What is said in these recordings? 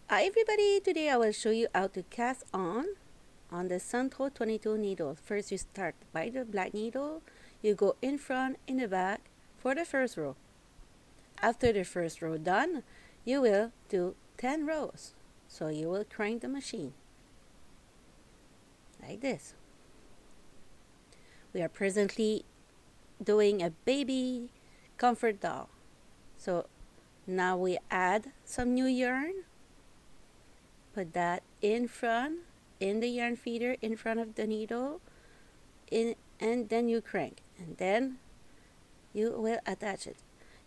Hi everybody, today I will show you how to cast on the SENTRO 22 needle. First you start by the black needle, you go in front, in the back for the first row. After the first row done, you will do 10 rows. So you will crank the machine like this. We are presently doing a baby comfort doll. So now we add some new yarn. Put that in front, in the yarn feeder, in front of the needle, and then you crank, and then you will attach it.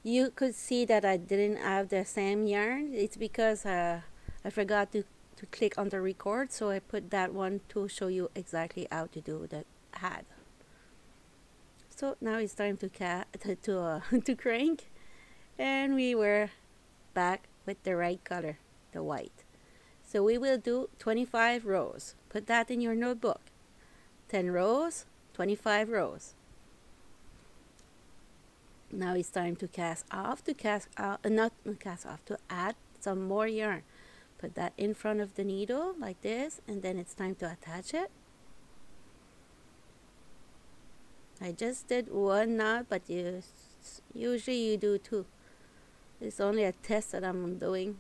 You could see that I didn't have the same yarn. It's because I forgot to click on the record, so I put that one to show you exactly how to do the add. So now it's time to to crank, and we were back with the right color, the white. So we will do 25 rows. Put that in your notebook. 10 rows, 25 rows. Now it's time to cast off, to add some more yarn. Put that in front of the needle like this, and then it's time to attach it. I just did one knot, but usually you do two. It's only a test that I'm doing.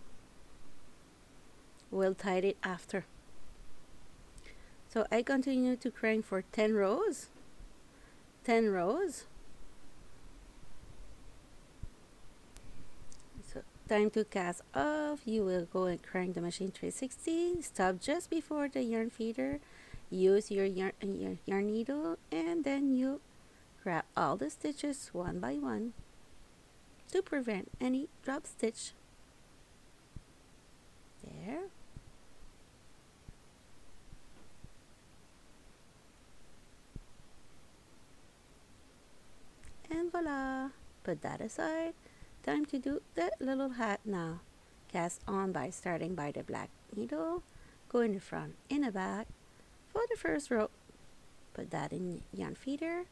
We'll tie it after. So I continue to crank for 10 rows. 10 rows. So time to cast off. You will go and crank the machine 360. Stop just before the yarn feeder. Use your yarn needle, and then you grab all the stitches one by one to prevent any drop stitch. There. And voila! Put that aside. Time to do the little hat now. Cast on by starting by the black needle. Go in the front, in the back for the first row. Put that in yarn feeder.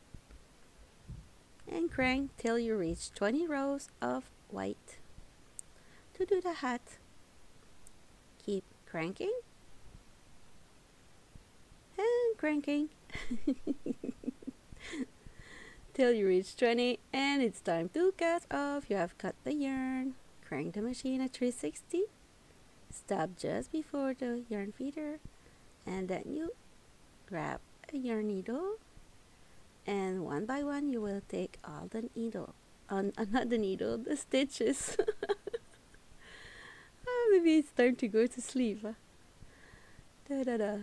And crank till you reach 20 rows of white. To do the hat, keep cranking and cranking till you reach 20, and it's time to cast off. You have cut the yarn. Crank the machine at 360. Stop just before the yarn feeder, and then you grab a yarn needle, and one by one you will take all the needle, not the needle, the stitches. Maybe it's time to go to sleep. Da da da.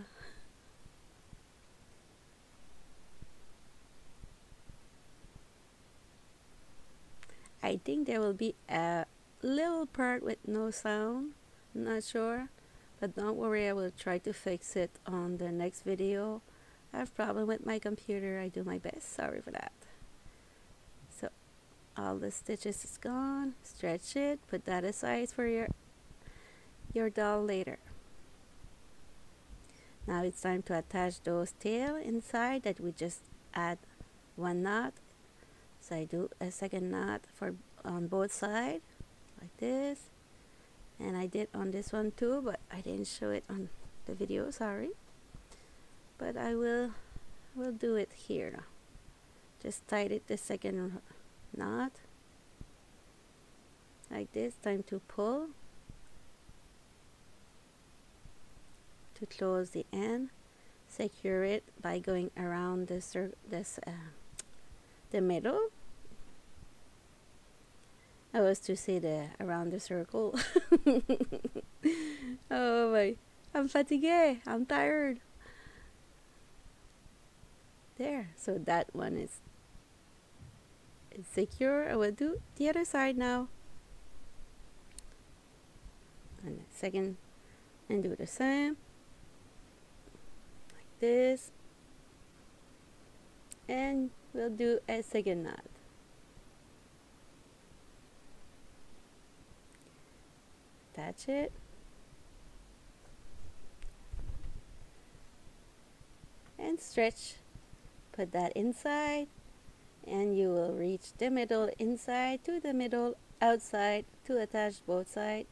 I think there will be a little part with no sound. I'm not sure, but don't worry, I will try to fix it on the next video. I have a problem with my computer. I do my best. Sorry for that. So all the stitches is gone. Stretch it. Put that aside for your doll later. Now it's time to attach those tail inside that we just add one knot. So I do a second knot on both sides like this, and I did on this one too, but I didn't show it on the video, sorry. But I will do it here now. Just tied it the second knot like this. Time to pull to close the end. Secure it by going around the middle. I was to say around the circle. Oh my, I'm fatigué, I'm tired. There, so that one is secure. I will do the other side now. And the second, and do the same. Like this. And we'll do a second knot. Attach it. And stretch. Put that inside, and you will reach the middle inside to the middle outside to attach both sides.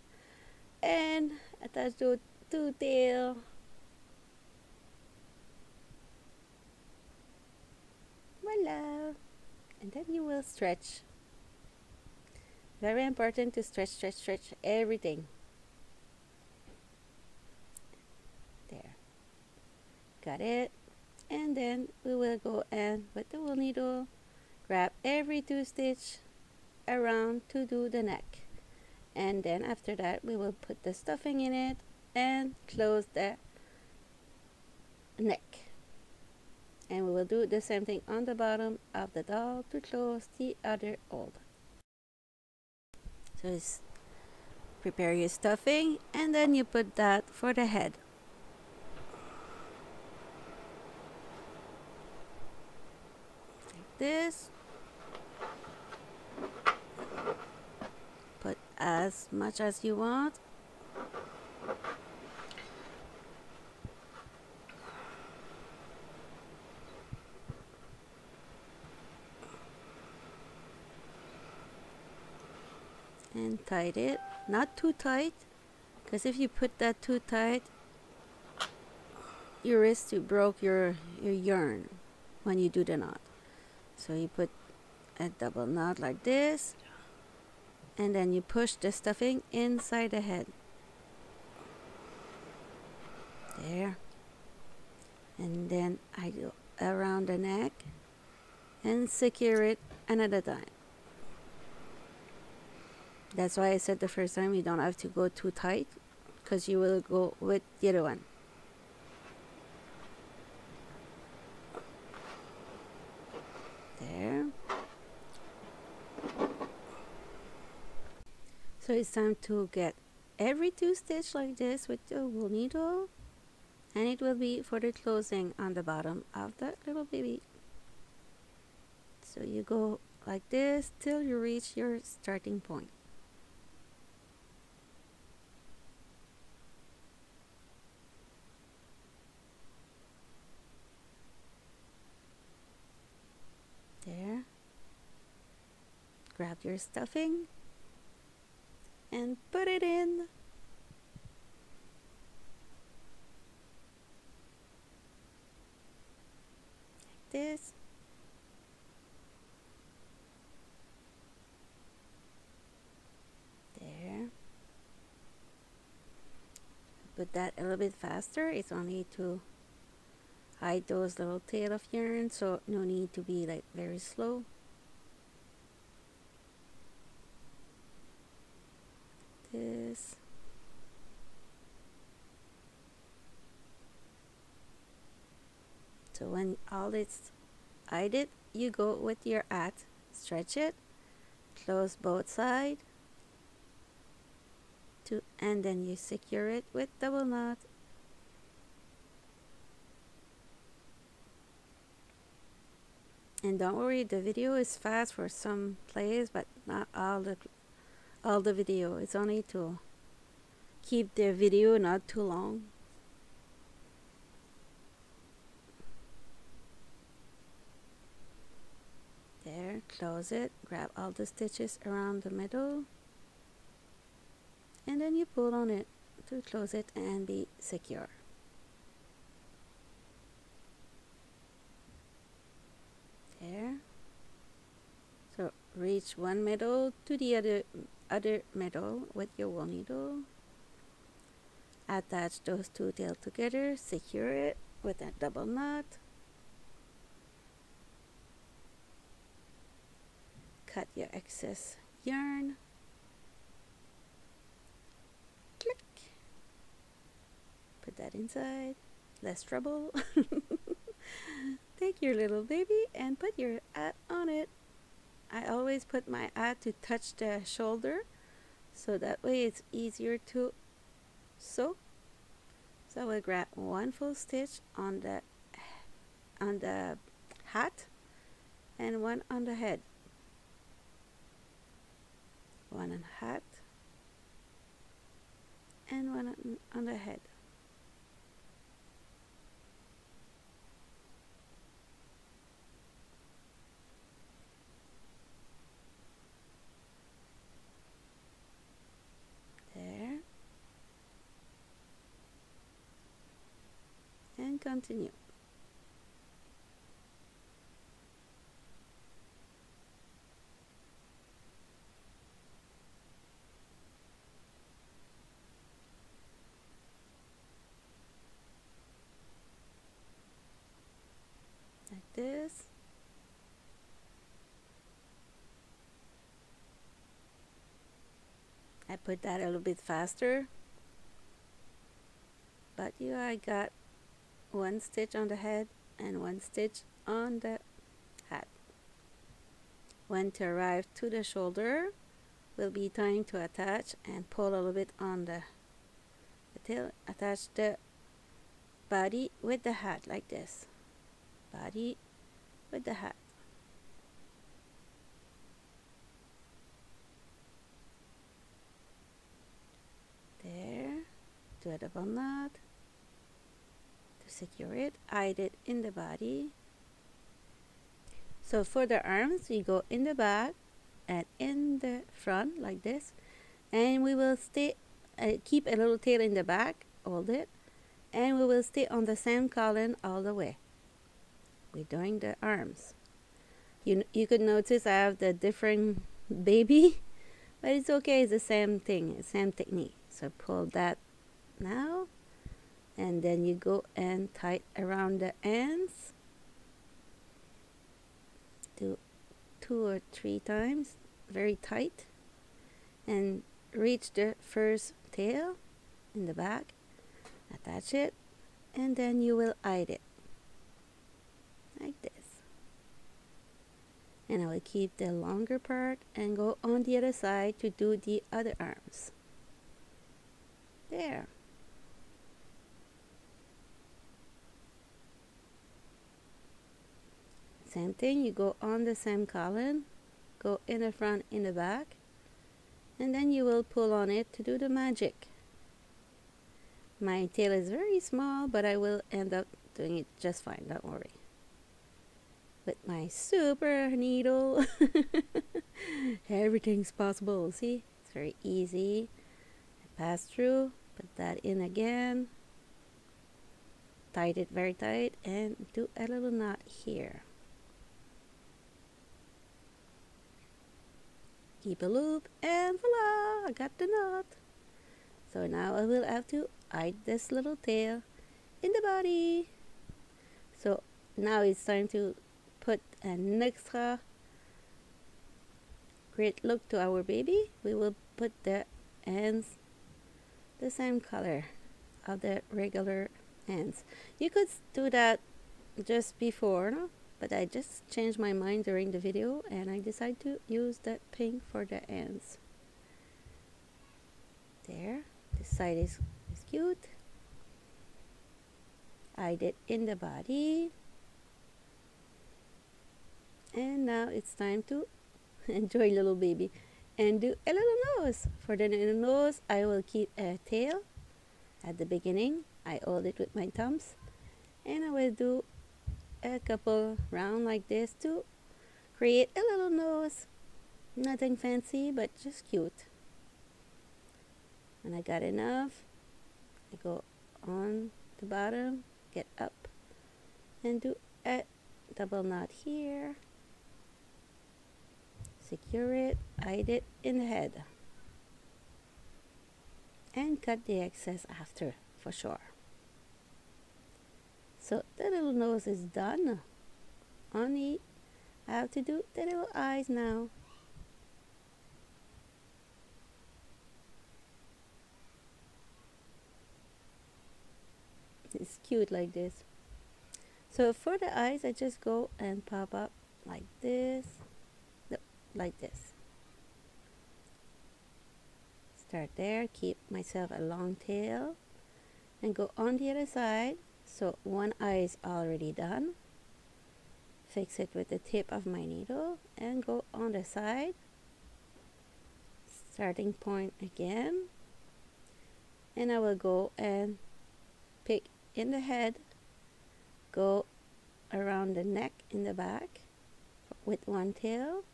And Attach the two tail. Voila! And then you will stretch. Very important to stretch, stretch, stretch everything. There. Got it. And then we will go and with the wool needle, grab every two stitch around to do the neck. And then after that we will put the stuffing in it and close the neck. And we will do the same thing on the bottom of the doll to close the other fold. So just prepare your stuffing and then you put that for the head. Like this. Put as much as you want. And tight it, not too tight, because if you put that too tight, you risk to broke your yarn when you do the knot. So you put a double knot like this, and then you push the stuffing inside the head. There. And then I go around the neck and secure it another time. That's why I said the first time you don't have to go too tight, because you will go with the other one. There. So it's time to get every two stitch like this with the wool needle, and it will be for the closing on the bottom of the little baby. So you go like this till you reach your starting point. There. Grab your stuffing and put it in. Like this. There. Put that a little bit faster. It's only to hide those little tail of yarn, so no need to be like very slow. This. So when all it's hidden, you go with your hat, stretch it, close both sides, and then you secure it with double knot. And don't worry, the video is fast for some plays, but not all the video. It's only to keep the video not too long. There, close it, grab all the stitches around the middle, and then you pull on it to close it and be secure. There. So reach one middle to the other middle with your wool needle. Attach those two tails together, secure it with a double knot. Cut your excess yarn. Click. Put that inside. Less trouble. Take your little baby and put your hat on it. I always put my hat to touch the shoulder, so that way it's easier to sew. So I will grab one full stitch on the hat and one on the head. One on the hat and one on the head. There. continue. Like this. I put that a little bit faster, but I got one stitch on the head and one stitch on the hat. When to arrive to the shoulder, will be time to attach and pull a little bit on the tail. Attach the body with the hat like this. Body with the hat. There. Do a double knot to secure it. Hide it in the body. So for the arms, we go in the back and in the front like this, and we will stay keep a little tail in the back, hold it, and we will stay on the same column all the way. We're doing the arms. You could notice I have the different baby, but it's okay, it's the same thing, same technique. So pull that now, and then you go and tie around the ends. Do 2 or 3 times, very tight, and reach the first tail in the back, attach it, and then you will hide it like this. And I will keep the longer part and go on the other side to do the other arms. There. Same thing, you go on the same column, go in the front, in the back, and then you will pull on it to do the magic. My tail is very small, but I will end up doing it just fine, don't worry. With my super needle, everything's possible. See, it's very easy. I pass through, put that in again, tied it very tight, and do a little knot here. Keep a loop, and voila, I got the knot. So now I will have to hide this little tail in the body. So now it's time to put an extra great look to our baby. We will put the ends the same color of the regular ends. You could do that just before, no? But I just changed my mind during the video and I decided to use that pink for the ends. There, this side is cute. Hide it in the body. And now it's time to enjoy little baby and do a little nose. For the little nose, I will keep a tail at the beginning. I hold it with my thumbs and I will do a couple round like this to create a little nose. Nothing fancy, but just cute. When I got enough, I go on the bottom, get up, and do a double knot here. Secure it, hide it in the head, and cut the excess after for sure. So the little nose is done. Only I have to do the little eyes now. It's cute like this. So for the eyes, I just go and pop up like this. No, like this. Start there, keep myself a long tail, and go on the other side. So one eye is already done. Fix it with the tip of my needle and go on the side. Starting point again. And I will go and pick in the head, go around the neck in the back with one tail,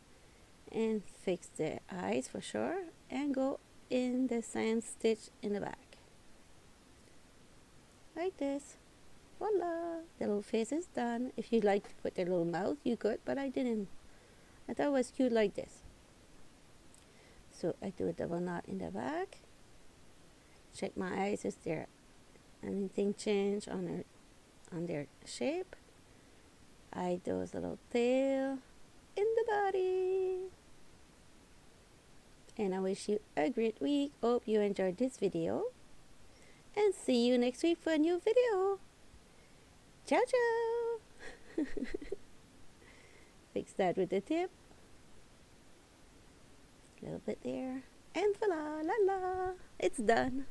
and fix the eyes for sure, and go in the same stitch in the back. Like this. Voila! The little face is done. If you'd like to put their little mouth, you could, but I didn't. I thought it was cute like this. So I do a double knot in the back. Check my eyes, is there anything change on their shape? I do a little tail in the body. And I wish you a great week. Hope you enjoyed this video. And see you next week for a new video. Ciao, ciao. Fix that with the tip. A little bit there. And voila, la la. It's done.